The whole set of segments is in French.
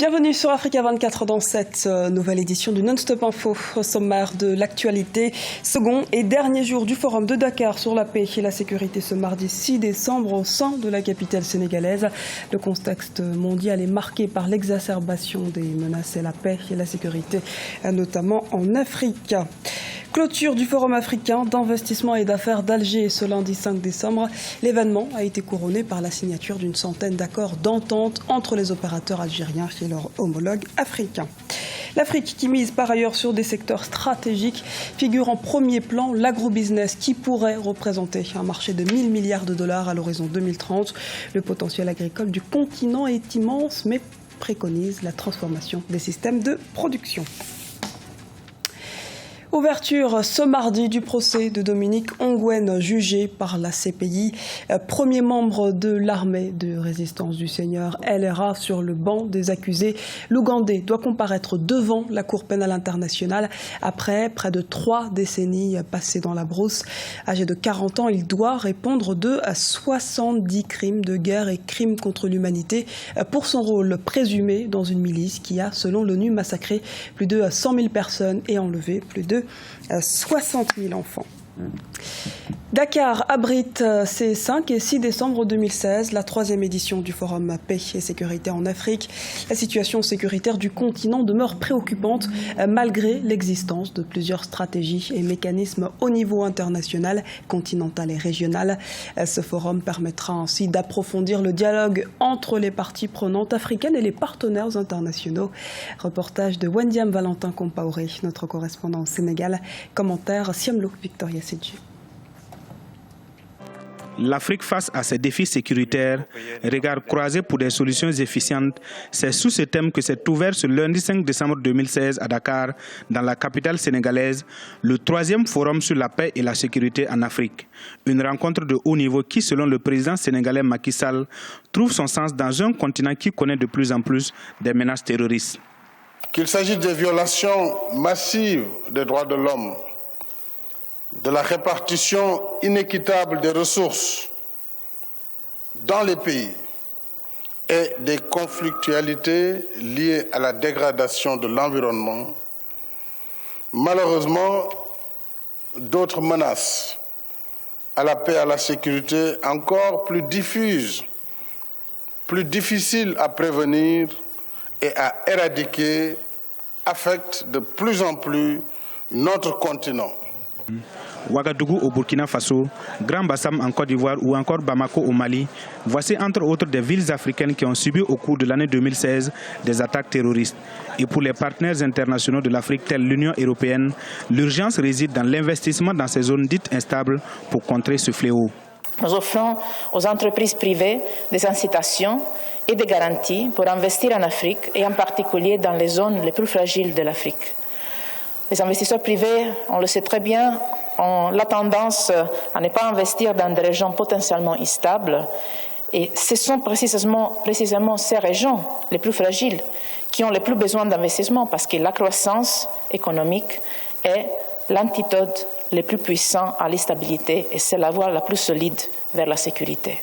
Bienvenue sur Africa 24 dans cette nouvelle édition du Non-Stop Info. Au sommaire de l'actualité, second et dernier jour du Forum de Dakar sur la paix et la sécurité ce mardi 6 décembre au sein de la capitale sénégalaise. Le contexte mondial est marqué par l'exacerbation des menaces et la paix et la sécurité, notamment en Afrique. Clôture du Forum africain d'investissement et d'affaires d'Alger ce lundi 5 décembre. L'événement a été couronné par la signature d'une centaine d'accords d'entente entre les opérateurs algériens et leurs homologues africains. L'Afrique qui mise par ailleurs sur des secteurs stratégiques figure en premier plan l'agrobusiness qui pourrait représenter un marché de 1 000 milliards de dollars à l'horizon 2030. Le potentiel agricole du continent est immense mais préconise la transformation des systèmes de production. Ouverture ce mardi du procès de Dominique Ongwen, jugé par la CPI, premier membre de l'armée de résistance du Seigneur LRA sur le banc des accusés. L'Ougandais doit comparaître devant la Cour pénale internationale après près de 3 décennies passées dans la brousse. Âgé de 40 ans, il doit répondre de 70 crimes de guerre et crimes contre l'humanité pour son rôle présumé dans une milice qui a, selon l'ONU, massacré plus de 100 000 personnes et enlevé plus de 60 000 enfants. Dakar abrite ces 5 et 6 décembre 2016 la 3e édition du Forum Paix et Sécurité en Afrique. La situation sécuritaire du continent demeure préoccupante malgré l'existence de plusieurs stratégies et mécanismes au niveau international, continental et régional. Ce forum permettra ainsi d'approfondir le dialogue entre les parties prenantes africaines et les partenaires internationaux. Reportage de Wendiam Valentin Compaoré, notre correspondant au Sénégal. Commentaire Siamlo Victoria Sedji. L'Afrique face à ses défis sécuritaires, regard croisé pour des solutions efficientes, c'est sous ce thème que s'est ouvert ce lundi 5 décembre 2016 à Dakar, dans la capitale sénégalaise, le 3e forum sur la paix et la sécurité en Afrique. Une rencontre de haut niveau qui, selon le président sénégalais Macky Sall, trouve son sens dans un continent qui connaît de plus en plus des menaces terroristes. Qu'il s'agisse des violations massives des droits de l'homme, de la répartition inéquitable des ressources dans les pays et des conflictualités liées à la dégradation de l'environnement, malheureusement, d'autres menaces à la paix et à la sécurité encore plus diffuses, plus difficiles à prévenir et à éradiquer affectent de plus en plus notre continent. Ouagadougou au Burkina Faso, Grand Bassam en Côte d'Ivoire ou encore Bamako au Mali, voici entre autres des villes africaines qui ont subi au cours de l'année 2016 des attaques terroristes. Et pour les partenaires internationaux de l'Afrique tels l'Union européenne, l'urgence réside dans l'investissement dans ces zones dites instables pour contrer ce fléau. Nous offrons aux entreprises privées des incitations et des garanties pour investir en Afrique et en particulier dans les zones les plus fragiles de l'Afrique. Les investisseurs privés, on le sait très bien, ont la tendance à ne pas investir dans des régions potentiellement instables. Et ce sont précisément ces régions les plus fragiles qui ont le plus besoin d'investissement parce que la croissance économique est l'antidote le plus puissant à l'instabilité et c'est la voie la plus solide vers la sécurité.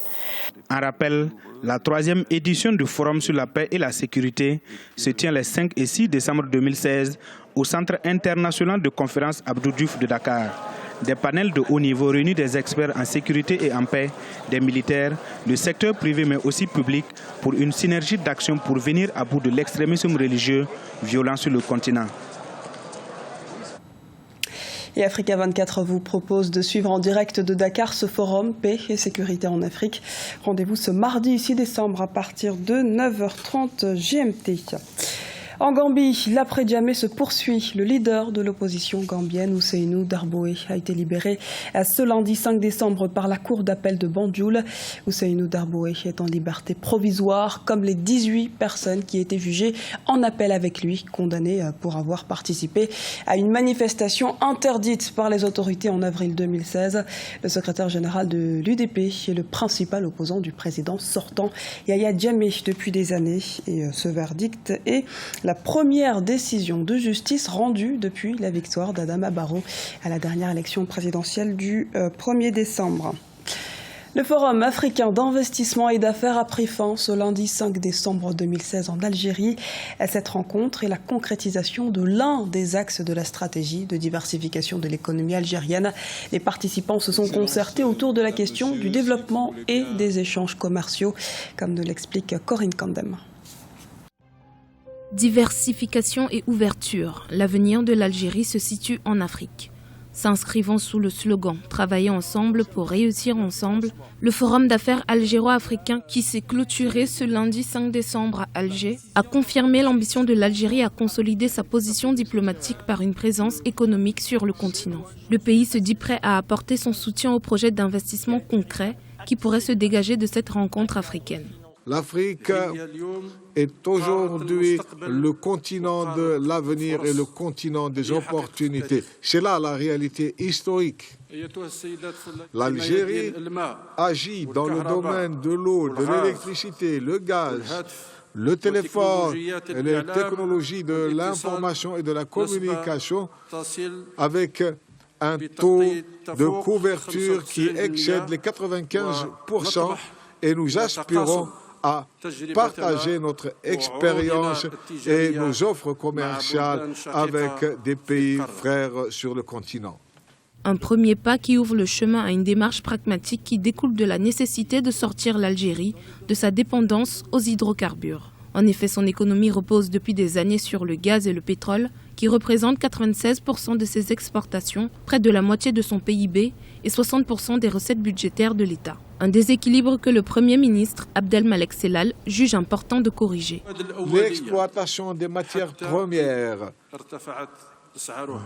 En rappel, la 3e édition du Forum sur la paix et la sécurité se tient les 5 et 6 décembre 2016 au Centre international de conférence Abdou Diouf de Dakar. Des panels de haut niveau réunissent des experts en sécurité et en paix, des militaires, le secteur privé mais aussi public pour une synergie d'action pour venir à bout de l'extrémisme religieux violent sur le continent. Et Africa 24 vous propose de suivre en direct de Dakar ce forum paix et sécurité en Afrique. Rendez-vous ce mardi 6 décembre à partir de 9h30 GMT. En Gambie, l'après-Djamé se poursuit. Le leader de l'opposition gambienne, Ousseynou Darboué, a été libéré ce lundi 5 décembre par la cour d'appel de Banjul. Ousseynou Darboué est en liberté provisoire, comme les 18 personnes qui étaient jugées en appel avec lui, condamnées pour avoir participé à une manifestation interdite par les autorités en avril 2016. Le secrétaire général de l'UDP est le principal opposant du président sortant, Yaya Jammeh, depuis des années. Et ce verdict est la première décision de justice rendue depuis la victoire d'Adama Barrow à la dernière élection présidentielle du 1er décembre. Le Forum africain d'investissement et d'affaires a pris fin ce lundi 5 décembre 2016 en Algérie. Cette rencontre est la concrétisation de l'un des axes de la stratégie de diversification de l'économie algérienne. Les participants se sont concertés autour de la question du développement et des échanges commerciaux, comme nous l'explique Corinne Kandem. Diversification et ouverture. L'avenir de l'Algérie se situe en Afrique. S'inscrivant sous le slogan « Travailler ensemble pour réussir ensemble », le Forum d'affaires algéro-africain qui s'est clôturé ce lundi 5 décembre à Alger a confirmé l'ambition de l'Algérie à consolider sa position diplomatique par une présence économique sur le continent. Le pays se dit prêt à apporter son soutien aux projets d'investissement concrets qui pourraient se dégager de cette rencontre africaine. L'Afrique est aujourd'hui le continent de l'avenir et le continent des opportunités. C'est là la réalité historique. L'Algérie agit dans le domaine de l'eau, de l'électricité, le gaz, le téléphone et les technologies de l'information et de la communication avec un taux de couverture qui excède les 95% et nous aspirons à partager notre expérience et nos offres commerciales avec des pays frères sur le continent. Un premier pas qui ouvre le chemin à une démarche pragmatique qui découle de la nécessité de sortir l'Algérie de sa dépendance aux hydrocarbures. En effet, son économie repose depuis des années sur le gaz et le pétrole, qui représentent 96% de ses exportations, près de la moitié de son PIB et 60% des recettes budgétaires de l'État. Un déséquilibre que le Premier ministre, Abdelmalek Sellal, juge important de corriger. L'exploitation des matières premières,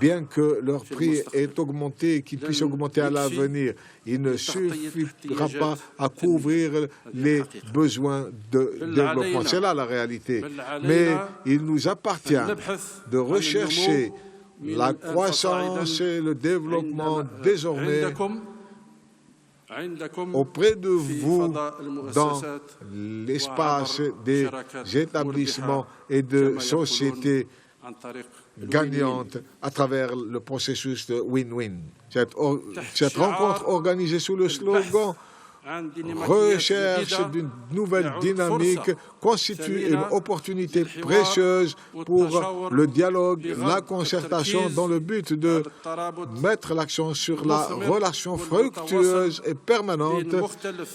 bien que leur prix ait augmenté et qu'il puisse augmenter à l'avenir, il ne suffira pas à couvrir les besoins de développement. C'est là la réalité. Mais il nous appartient de rechercher la croissance et le développement désormais auprès de vous dans l'espace des établissements et de sociétés gagnantes à travers le processus de win-win. Cette rencontre organisée sous le slogan « Recherche d'une nouvelle dynamique » constitue une opportunité précieuse pour le dialogue, la concertation dans le but de mettre l'accent sur la relation fructueuse et permanente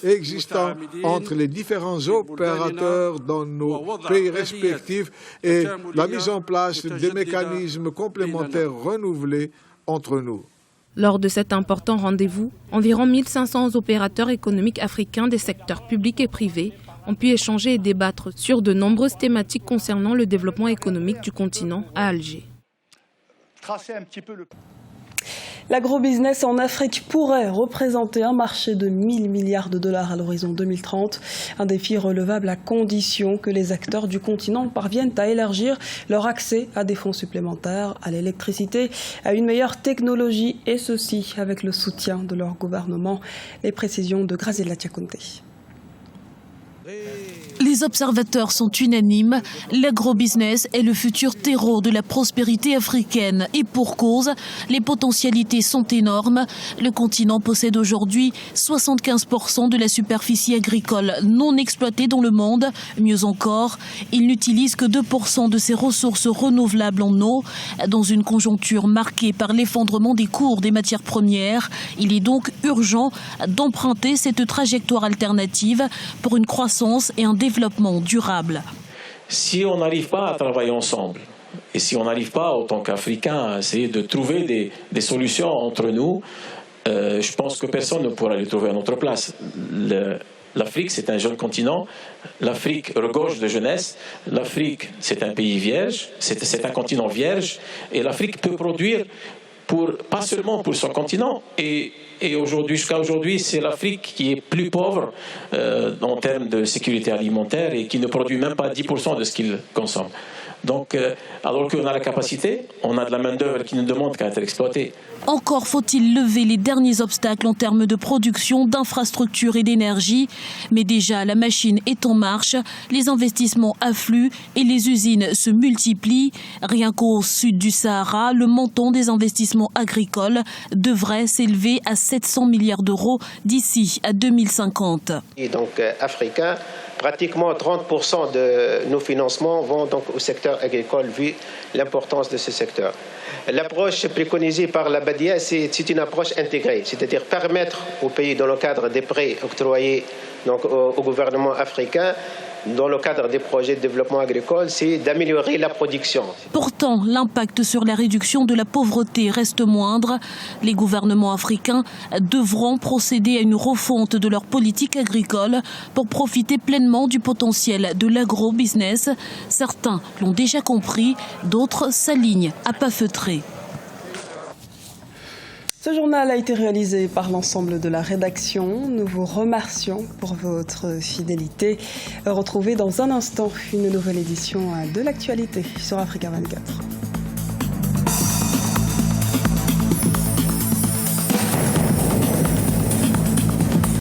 existant entre les différents opérateurs dans nos pays respectifs et la mise en place des mécanismes complémentaires renouvelés entre nous. Lors de cet important rendez-vous, environ 1500 opérateurs économiques africains des secteurs publics et privés ont pu échanger et débattre sur de nombreuses thématiques concernant le développement économique du continent à Alger. L'agrobusiness en Afrique pourrait représenter un marché de 1000 milliards de dollars à l'horizon 2030. Un défi relevable à condition que les acteurs du continent parviennent à élargir leur accès à des fonds supplémentaires, à l'électricité, à une meilleure technologie, et ceci avec le soutien de leur gouvernement. Les précisions de Graziella Tiakonte. Les observateurs sont unanimes, l'agrobusiness est le futur terreau de la prospérité africaine et pour cause, les potentialités sont énormes. Le continent possède aujourd'hui 75% de la superficie agricole non exploitée dans le monde. Mieux encore, il n'utilise que 2% de ses ressources renouvelables en eau. Dans une conjoncture marquée par l'effondrement des cours des matières premières, il est donc urgent d'emprunter cette trajectoire alternative pour une croissance et un développement durable. Si on n'arrive pas à travailler ensemble, et si on n'arrive pas, en tant qu'Africains, à essayer de trouver des solutions entre nous, je pense que personne ne pourra les trouver à notre place. L'Afrique, c'est un jeune continent. L'Afrique regorge de jeunesse. L'Afrique, c'est un pays vierge. C'est un continent vierge. Et l'Afrique peut produire, pas seulement pour son continent. Et jusqu'à aujourd'hui, c'est l'Afrique qui est plus pauvre en termes de sécurité alimentaire et qui ne produit même pas 10% de ce qu'il consomme. Donc, alors qu'on a la capacité, on a de la main-d'œuvre qui ne demande qu'à être exploitée. Encore faut-il lever les derniers obstacles en termes de production, d'infrastructures et d'énergie. Mais déjà, la machine est en marche, les investissements affluent et les usines se multiplient. Rien qu'au sud du Sahara, le montant des investissements agricoles devrait s'élever à 700 milliards d'euros d'ici à 2050. Et donc africain, pratiquement 30% de nos financements vont donc au secteur agricole vu l'importance de ce secteur. L'approche préconisée par la BADIA, c'est une approche intégrée, c'est-à-dire permettre aux pays dans le cadre des prêts octroyés donc, au gouvernement africain, dans le cadre des projets de développement agricole, c'est d'améliorer la production. Pourtant, l'impact sur la réduction de la pauvreté reste moindre. Les gouvernements africains devront procéder à une refonte de leur politique agricole pour profiter pleinement du potentiel de l'agro-business. Certains l'ont déjà compris, d'autres s'alignent à pas feutrés. Ce journal a été réalisé par l'ensemble de la rédaction. Nous vous remercions pour votre fidélité. Retrouvez dans un instant une nouvelle édition de l'actualité sur Africa 24.